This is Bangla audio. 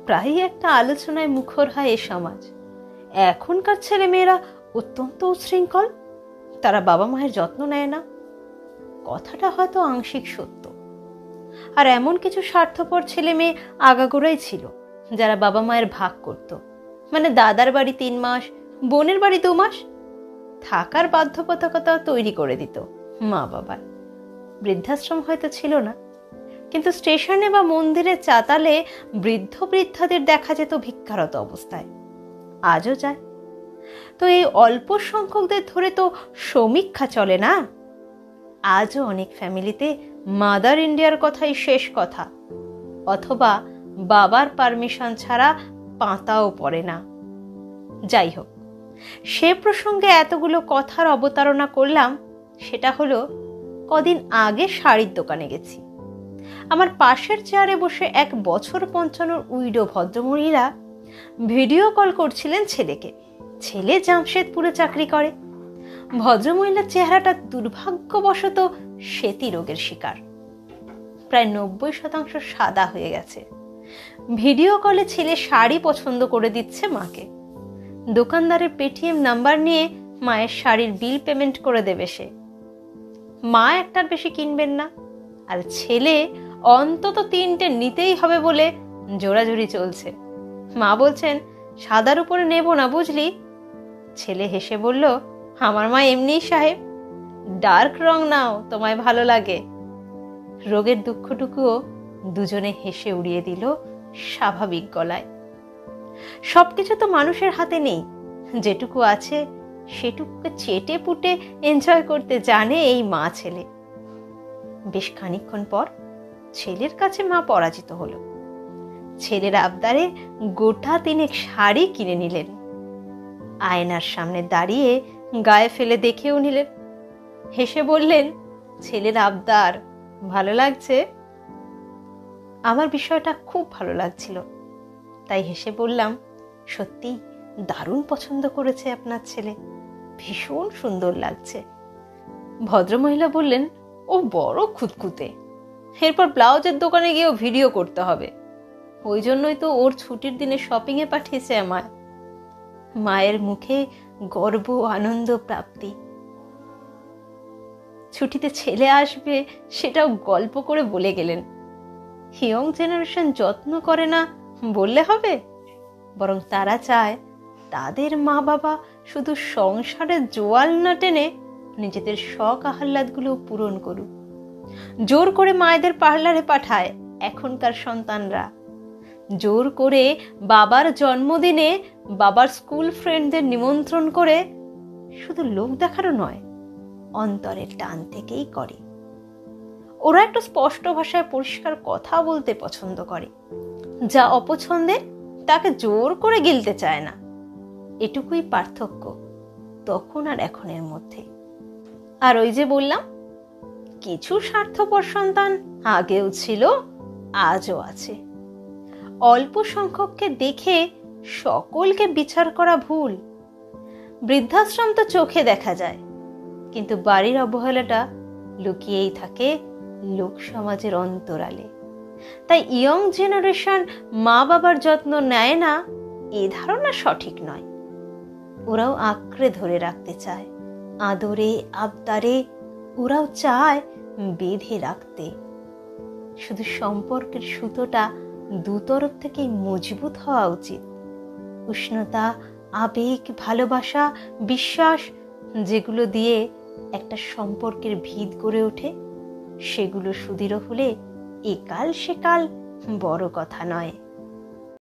প্রায়ই একটা আলোচনায় মুখর হয় এ সমাজ। এখনকার ছেলেমেয়েরা অত্যন্ত উচ্ছৃঙ্খল, তারা বাবা মায়ের যত্ন নেয় না। কথাটা হয়তো আংশিক সত্য। আর এমন কিছু স্বার্থপর ছেলে মেয়ে আগাগোড়াই ছিল যারা বাবা মায়ের ভাগ করত, মানে দাদার বাড়ি 3 মাস, বোনের বাড়ি 2 মাস থাকার বাধ্যবাধকতা তৈরি করে দিত মা বাবার। বৃদ্ধাশ্রম হয়তো ছিল না, কিন্তু স্টেশনে বা মন্দিরের চাতালে বৃদ্ধ বৃদ্ধাদের দেখা যেত ভিক্ষারত অবস্থায়, আজও যায়। তো এই অল্প সংখ্যকদের ধরে তো সমীক্ষা চলে না। আজও অনেক ফ্যামিলিতে মাদার ইন্ডিয়ার কথাই শেষ কথা, অথবা বাবার পারমিশন ছাড়া পাতাও পড়ে না। যাই হোক, সে প্রসঙ্গে এতগুলো কথার অবতারণা করলাম, সেটা হলো কদিন আগে শাড়ির দোকানে গেছি। আমার পাশের চেয়ারে বসে 1 বছর 55 উইডো ভদ্রমহিলা ভিডিও কল করছিলেন ছেলেকে। ছেলে জামশেদপুরে চাকরি করে। ভদ্রমহিলার চেহারাটা দুর্ভাগ্যবশত শ্বেতি রোগের শিকার, প্রায় 90% সাদা হয়ে গেছে। ভিডিও কলে ছেলে শাড়ি পছন্দ করে দিচ্ছে মাকে। দোকানদারের পেটিএম নাম্বার নিয়ে মায়ের শাড়ির বিল পেমেন্ট করে দেবে সে। মা একটার বেশি কিনবেন না, আর ছেলে অন্তত 3টে নিতেই হবে বলে জোরাজুরি চলছে। মা বলছেন, সাদার উপরে নেব না বুঝলি। ছেলে হেসে বলল, আমার মা এমনিই সাহেব, ডার্ক রং নাও তোমায় ভালো লাগে। রোগের দুঃখটুকুও দুজনে হেসে উড়িয়ে দিল স্বাভাবিক গলায়। সবকিছু তো মানুষের হাতে নেই, যেটুকু আছে সেটুকুকে চেটে পুটে এনজয় করতে জানে এই মা ছেলে। বেশ খানিকক্ষণ পর ছেলের কাছে মা পরাজিত হলো। ছেলের আবদারে গোটা 3 শাড়ি কিনে নিলেন। আয়নার সামনে দাঁড়িয়ে গায়ে ফেলে দেখেও নিলেন। হেসে বললেন, ছেলের আবদার ভালো লাগছে? আমার বিষয়টা খুব ভালো লাগছিল, তাই হেসে বললাম, সত্যি দারুণ পছন্দ করেছে আপনার ছেলে, ভীষণ সুন্দর লাগছে। ভদ্রমহিলা বললেন, ও বড় খুঁতখুঁতে, এরপর ব্লাউজের দোকানে গিয়েও ভিডিও করতে হবে, ওই জন্যই তো ওর ছুটির দিনে শপিং এ পাঠিয়েছে আমায়। মায়ের মুখে গর্ব, আনন্দ, প্রাপ্তি। ছুটিতে ছেলে আসবে সেটাও গল্প করে বলে গেলেন। ইয়ং জেনারেশন যত্ন করে না বললে হবে, বরং তারা চায় তাদের মা বাবা শুধু সংসারের জোয়াল না টেনে নিজেদের শখ আহ্লাদগুলো পূরণ করুক। জোর করে মায়েদের পার্লারে পাঠায় এখনকার সন্তানরা, জোর করে বাবার জন্মদিনে বাবার স্কুল ফ্রেন্ডদের নিমন্ত্রণ করে শুধু লোক দেখানো নয়, অন্তরের টান থেকেই করে। ওরা একটু স্পষ্ট ভাষায় পরিষ্কার কথা বলতে পছন্দ করে, যা অপছন্দের তাকে জোর করে গিলতে চায় না। এটুকুই পার্থক্য তখন আর এখনের মধ্যে। আর ওই যে বললাম, কিছু স্বার্থপর সন্তান আগেও ছিল, আজও আছে। অল্প সংখ্যককে দেখে সকলকে বিচার করা ভুল। বৃদ্ধাশ্রম তো চোখে দেখা যায়, কিন্তু বাড়ির অবহেলাটা লুকিয়েই থাকে লোক সমাজের অন্তরালে। তাই ইয়ং জেনারেশন মা বাবার যত্ন নেয় না, এ ধারণা সঠিক নয়। ওরাও আঁকড়ে ধরে রাখতে চায়, আদরে আবদারে ওরাও চায় বেঁধে রাখতে। শুধু সম্পর্কের সুতোটা দুতরফ থেকেই মজবুত হওয়া উচিত। উষ্ণতা, আবেগ, ভালোবাসা, বিশ্বাস, যেগুলো দিয়ে একটা সম্পর্কের ভিত গড়ে ওঠে, সেগুলো সুদৃঢ় হলে একাল সেকাল বড় কথা নয়।